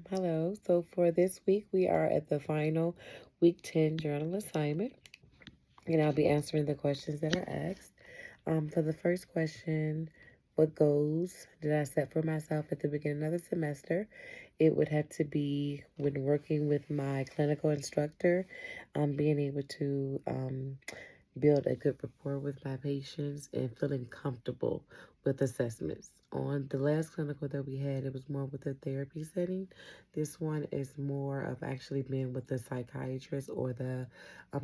Hello. So for this week, we are at the final week 10 journal assignment, and I'll be answering the questions that are asked. For the first question, what goals did I set for myself at the beginning of the semester? It would have to be when working with my clinical instructor, being able to build a good rapport with my patients and feeling comfortable with assessments. On the last clinical that we had, it was more with a therapy setting. This one is more of actually being with the psychiatrist or the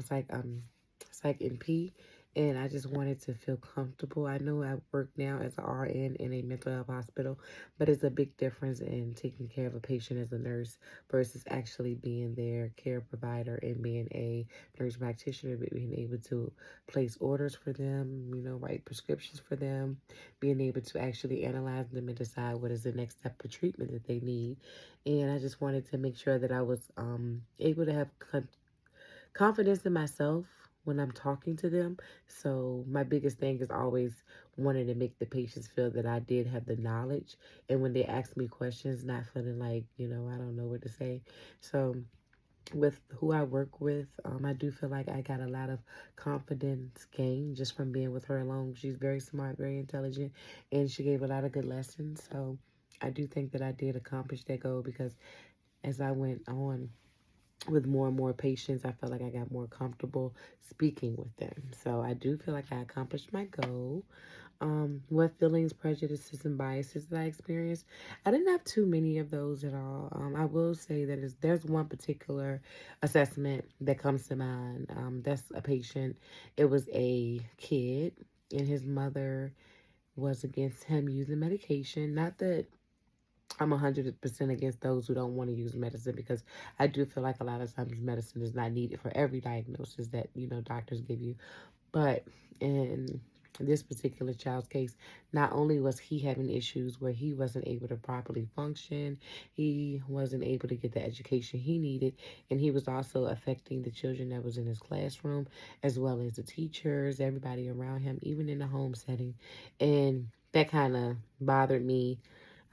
psych NP, and I just wanted to feel comfortable. I know I work now as an RN in a mental health hospital, but it's a big difference in taking care of a patient as a nurse versus actually being their care provider and being a nurse practitioner, but being able to place orders for them, write prescriptions for them, being able to actually analyze them and decide what is the next step of treatment that they need. And I just wanted to make sure that I was able to have confidence in myself when I'm talking to them. So my biggest thing is always wanting to make the patients feel that I did have the knowledge. And when they ask me questions, not feeling like, I don't know what to say. So with who I work with, I do feel like I got a lot of confidence gained just from being with her alone. She's very smart, very intelligent, and she gave a lot of good lessons. So I do think that I did accomplish that goal because as I went on with more and more patients, I felt like I got more comfortable speaking with them. So I do feel like I accomplished my goal. What feelings, prejudices, and biases that I experienced? I didn't have too many of those at all. I will say that there's one particular assessment that comes to mind. That's a patient. It was a kid, and his mother was against him using medication. Not that I'm 100% against those who don't want to use medicine because I do feel like a lot of times medicine is not needed for every diagnosis that, doctors give you. But in this particular child's case, not only was he having issues where he wasn't able to properly function, he wasn't able to get the education he needed, and he was also affecting the children that was in his classroom, as well as the teachers, everybody around him, even in the home setting. And that kind of bothered me.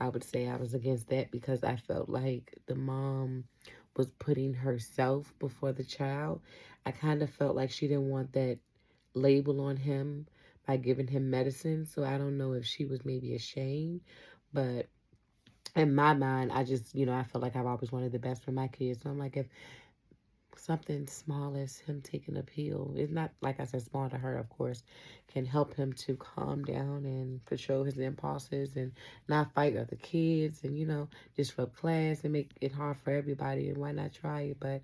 I would say I was against that because I felt like the mom was putting herself before the child. I kind of felt like she didn't want that label on him by giving him medicine. So I don't know if she was maybe ashamed, but in my mind, I just, I felt like I've always wanted the best for my kids. So I'm like, if something small as him taking a pill, it's not, like I said, small to her, of course, can help him to calm down and control his impulses and not fight other kids and, disrupt class and make it hard for everybody. And why not try it? But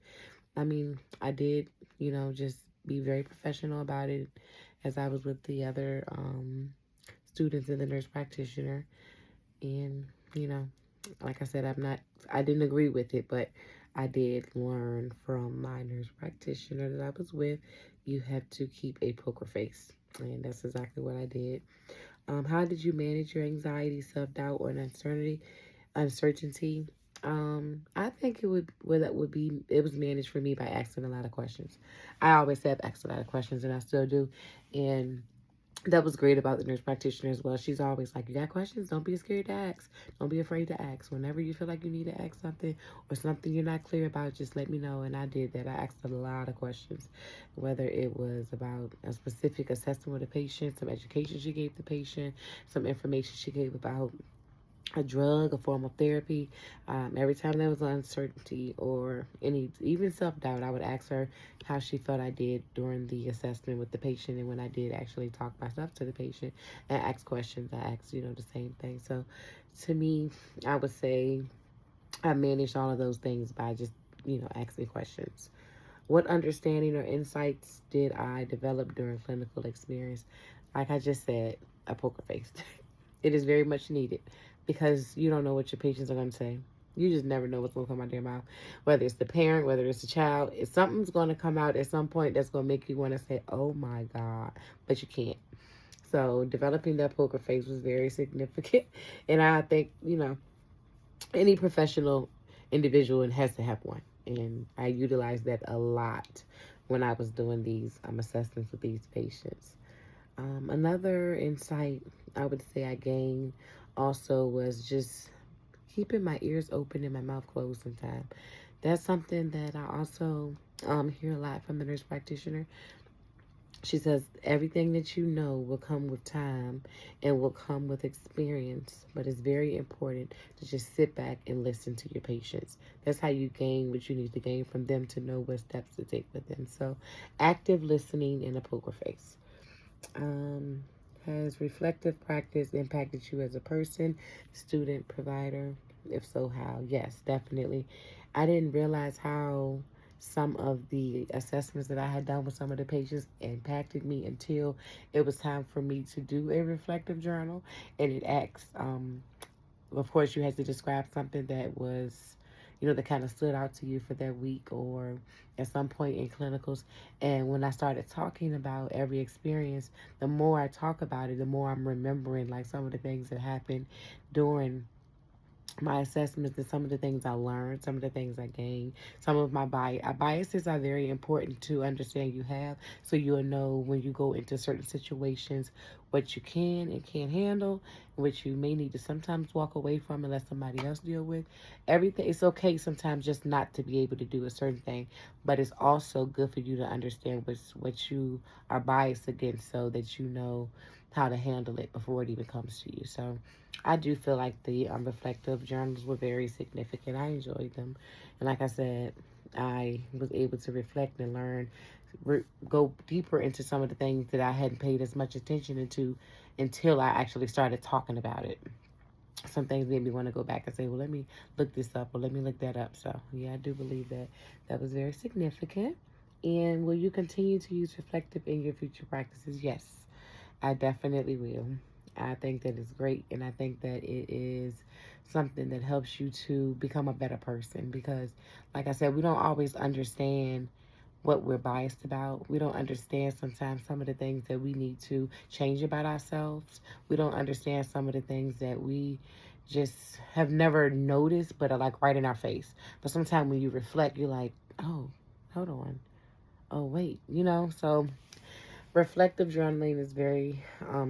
I mean, I did, just be very professional about it as I was with the other students and the nurse practitioner. And, you know, like I said, I didn't agree with it, but I did learn from my nurse practitioner that I was with, you have to keep a poker face. And that's exactly what I did. How did you manage your anxiety, self-doubt, or uncertainty? I think it was managed for me by asking a lot of questions. I always have asked a lot of questions and I still do. And that was great about the nurse practitioner as well. She's always like, you got questions? Don't be scared to ask. Don't be afraid to ask. Whenever you feel like you need to ask something or something you're not clear about, just let me know. And I did that. I asked a lot of questions, whether it was about a specific assessment with a patient, some education she gave the patient, some information she gave about a drug, a form of therapy. Every time there was uncertainty or any, even self-doubt, I would ask her how she felt I did during the assessment with the patient. And when I did actually talk myself to the patient and ask questions, I asked, the same thing. So to me, I would say I managed all of those things by just, asking questions. What understanding or insights did I develop during clinical experience? Like I just said, a poker face. It is very much needed because you don't know what your patients are going to say. You just never know what's going to come out of their mouth. Whether it's the parent, whether it's the child, if something's going to come out at some point that's going to make you want to say, oh my God, but you can't. So developing that poker face was very significant. And I think, any professional individual has to have one. And I utilized that a lot when I was doing these assessments with these patients. Another insight I would say I gained also was just keeping my ears open and my mouth closed sometimes. That's something that I also hear a lot from the nurse practitioner. She says everything that you know will come with time and will come with experience, but it's very important to just sit back and listen to your patients. That's how you gain what you need to gain from them to know what steps to take with them. So, active listening and a poker face. Um, has reflective practice impacted you as a person, student, provider? If so, how? Yes, definitely. I didn't realize how some of the assessments that I had done with some of the patients impacted me until it was time for me to do a reflective journal. And it asks, of course, you had to describe something that was, that kind of stood out to you for that week or at some point in clinicals. And when I started talking about every experience, the more I talk about it, the more I'm remembering like some of the things that happened during my assessments and some of the things I learned, some of the things I gained, some of my biases are very important to understand you have, so you'll know when you go into certain situations what you can and can't handle, which you may need to sometimes walk away from and let somebody else deal with. Everything, it's okay sometimes just not to be able to do a certain thing, but it's also good for you to understand what you are biased against so that you know how to handle it before it even comes to you. So I do feel like the reflective journals were very significant. I enjoyed them. And like I said, I was able to reflect and learn, go deeper into some of the things that I hadn't paid as much attention into until I actually started talking about it. Some things made me want to go back and say, well, let me look this up or let me look that up. So, yeah, I do believe that that was very significant. And will you continue to use reflective in your future practices? Yes, I definitely will. I think that it's great, and I think that it is something that helps you to become a better person because, like I said, we don't always understand what we're biased about. We don't understand sometimes some of the things that we need to change about ourselves. We don't understand some of the things that we just have never noticed but are like right in our face. But sometimes when you reflect, you're like, oh, hold on. Oh, wait, so reflective journaling is very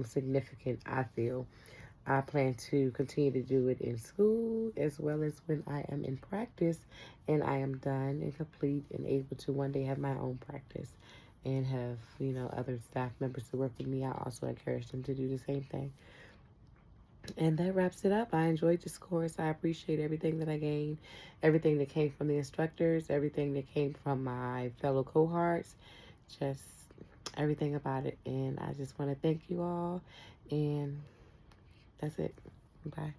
significant, I feel. I plan to continue to do it in school as well as when I am in practice and I am done and complete and able to one day have my own practice and have, other staff members who work with me. I also encourage them to do the same thing. And that wraps it up. I enjoyed this course. I appreciate everything that I gained, everything that came from the instructors, everything that came from my fellow cohorts, just everything about it. And I just want to thank you all. And that's it. Bye.